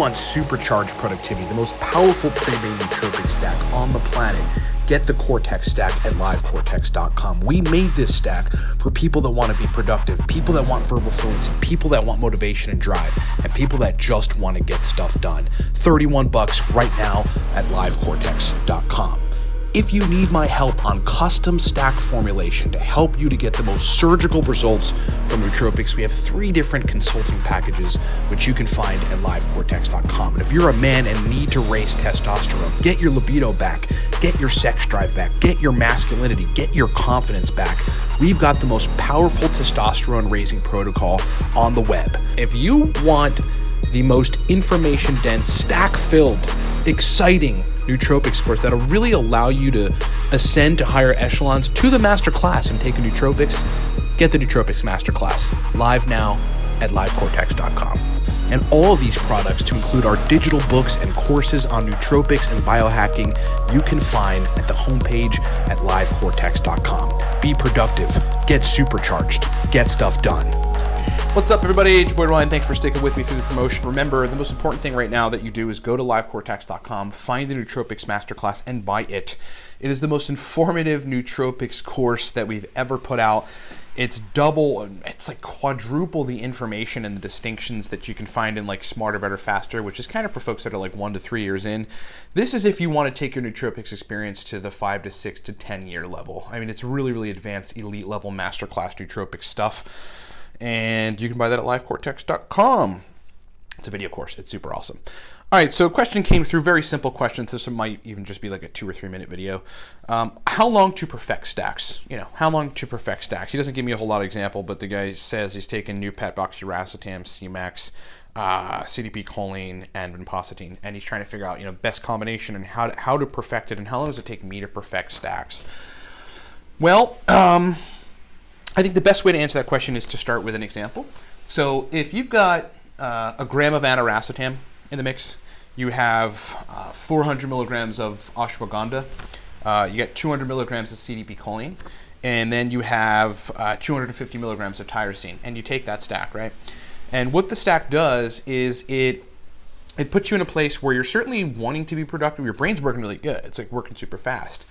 want supercharged productivity, the most powerful premium nootropic stack on the planet, get the Cortex stack at livecortex.com. We made this stack for people that want to be productive, people that want verbal fluency, people that want motivation and drive, and people that just want to get stuff done. $31 right now at livecortex.com. If you need my help on custom stack formulation to help you to get the most surgical results from nootropics, we have 3 different consulting packages which you can find at livecortex.com. And if you're a man and need to raise testosterone, get your libido back, get your sex drive back, get your masculinity, get your confidence back, we've got the most powerful testosterone raising protocol on the web. If you want the most information-dense, stack-filled, exciting Nootropics course that'll really allow you to ascend to higher echelons to the master class and take a nootropics, get the Nootropics Masterclass live now at livecortex.com. And all of these products, to include our digital books and courses on nootropics and biohacking, you can find at the homepage at livecortex.com. Be productive, get supercharged, get stuff done. What's up, everybody? It's your boy Ryan. Thanks for sticking with me through the promotion. Remember, the most important thing right now that you do is go to livecortex.com, find the Nootropics Masterclass, and buy it. It is the most informative nootropics course that we've ever put out. It's like quadruple the information and the distinctions that you can find in like Smarter, Better, Faster, which is kind of for folks that are like 1 to 3 years in. This is if you want to take your nootropics experience to the 5 to 6 to 10 year level. I mean, it's really, really advanced, elite level masterclass nootropics stuff. And you can buy that at livecortex.com. It's a video course. It's super awesome. All right, so a question came through, very simple question. This might even just be like a 2 or 3 minute video. How long to perfect stacks? How long to perfect stacks? He doesn't give me a whole lot of example, but the guy says he's taken Nupet, oxiracetam, C-Max, CDP choline, and vinpocetine, and he's trying to figure out, best combination and how to perfect it, and how long does it take me to perfect stacks? Well, I think the best way to answer that question is to start with an example. So if you've got a gram of aniracetam in the mix, you have 400 milligrams of ashwagandha, you get 200 milligrams of CDP choline, and then you have 250 milligrams of tyrosine, and you take that stack, right? And what the stack does is it puts you in a place where you're certainly wanting to be productive. Your brain's working really good. It's like working super fast.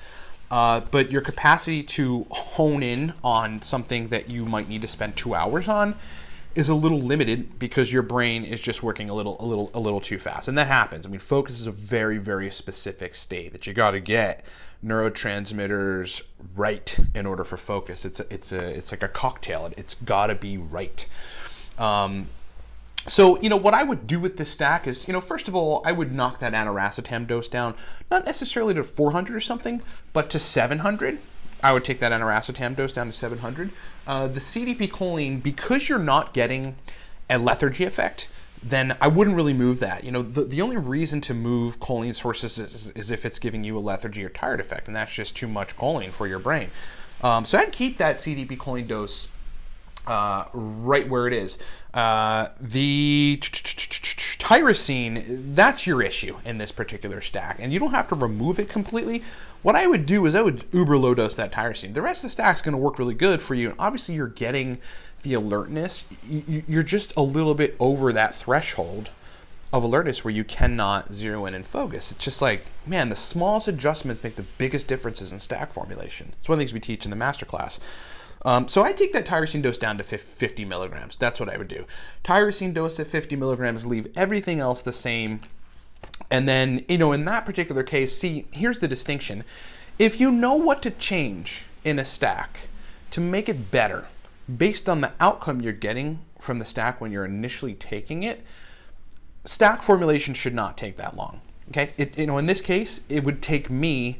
But your capacity to hone in on something that you might need to spend 2 hours on is a little limited because your brain is just working a little too fast. And that happens. I mean, focus is a very, very specific state that you got to get neurotransmitters right in order for focus. It's like a cocktail. It's got to be right. So, what I would do with this stack is, first of all, I would knock that aniracetam dose down, not necessarily to 400 or something, but to 700. I would take that aniracetam dose down to 700. The CDP choline, because you're not getting a lethargy effect, then I wouldn't really move that. The only reason to move choline sources is if it's giving you a lethargy or tired effect, and that's just too much choline for your brain. So I'd keep that CDP choline dose right where it is. The tyrosine, that's your issue in this particular stack, and you don't have to remove it completely. What I would do is I would uber low dose that tyrosine. The rest of the stack's going to work really good for you, and obviously you're getting the alertness. You're just a little bit over that threshold of alertness where you cannot zero in and focus. It's just like, man, the smallest adjustments make the biggest differences in stack formulation. It's one of the things we teach in the masterclass. So I take that tyrosine dose down to 50 milligrams. That's what I would do. Tyrosine dose at 50 milligrams, leave everything else the same. And then, in that particular case, see, here's the distinction. If you know what to change in a stack to make it better, based on the outcome you're getting from the stack when you're initially taking it, stack formulation should not take that long. Okay? In this case, it would take me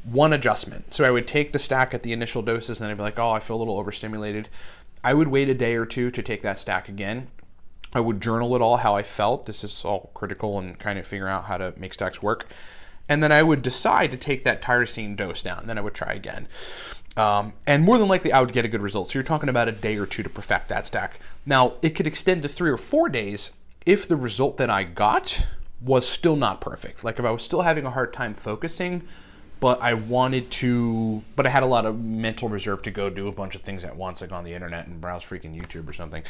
one adjustment. So I would take the stack at the initial doses, and then I'd be like, oh, I feel a little overstimulated. I would wait a day or two to take that stack again. I would journal it all, how I felt. This is all critical and kind of figure out how to make stacks work. And then I would decide to take that tyrosine dose down, and then I would try again. And more than likely, I would get a good result. So you're talking about a day or two to perfect that stack. Now, it could extend to 3 or 4 days if the result that I got was still not perfect. Like if I was still having a hard time focusing, but I had a lot of mental reserve to go do a bunch of things at once, like on the internet and browse freaking YouTube or something.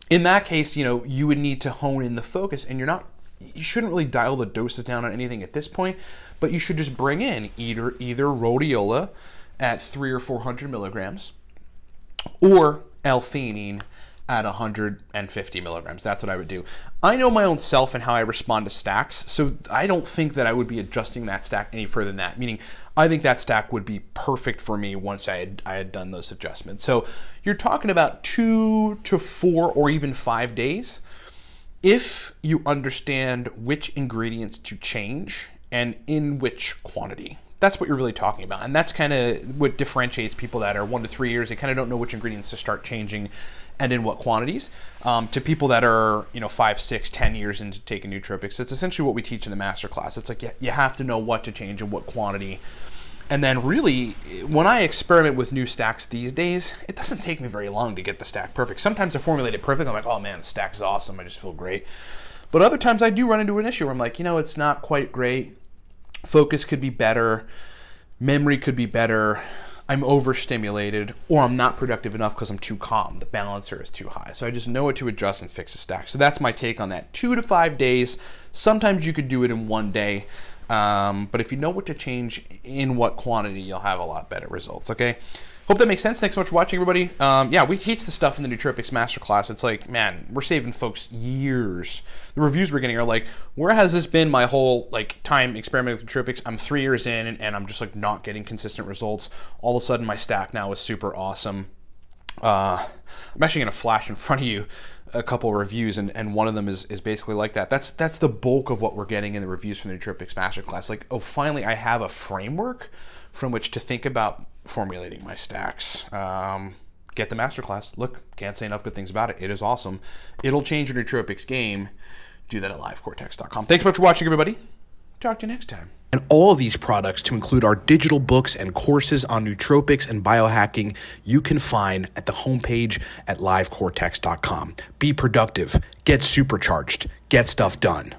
In that case, you would need to hone in the focus, and you shouldn't really dial the doses down on anything at this point, but you should just bring in either rhodiola at 300 or 400 milligrams or L-theanine at 150 milligrams. That's what I would do. I know my own self and how I respond to stacks, so I don't think that I would be adjusting that stack any further than that, meaning I think that stack would be perfect for me once I had done those adjustments. So you're talking about 2 to 4 or even 5 days if you understand which ingredients to change and in which quantity. That's what you're really talking about. And that's kind of what differentiates people that are 1 to 3 years. They kind of don't know which ingredients to start changing and in what quantities, to people that are 5, 6, 10 years into taking nootropics. It's essentially what we teach in the masterclass. It's like you have to know what to change and what quantity. And then really, when I experiment with new stacks these days, it doesn't take me very long to get the stack perfect. Sometimes I formulate it perfect. I'm like, oh man, the stack is awesome. I just feel great. But other times I do run into an issue where I'm like, it's not quite great. Focus could be better. Memory could be better. I'm overstimulated, or I'm not productive enough because I'm too calm. The balancer is too high. So I just know what to adjust and fix the stack. So that's my take on that. 2 to 5 days. Sometimes you could do it in 1 day. But if you know what to change in what quantity, you'll have a lot better results, okay? Hope that makes sense. Thanks so much for watching, everybody. We teach the stuff in the Nootropics Masterclass. It's like, man, we're saving folks years. The reviews we're getting are like, where has this been my whole time experimenting with nootropics? I'm 3 years in, and I'm just not getting consistent results. All of a sudden, my stack now is super awesome. I'm actually going to flash in front of you a couple of reviews, and one of them is basically like that. That's the bulk of what we're getting in the reviews from the Nootropics Masterclass. Finally, I have a framework from which to think about formulating my stacks. Get the masterclass. Look, can't say enough good things about it. It is awesome. It'll change your nootropics game. Do that at livecortex.com. Thanks so much for watching, everybody. Talk to you next time. And all of these products, to include our digital books and courses on nootropics and biohacking, you can find at the homepage at livecortex.com. Be productive, get supercharged, get stuff done.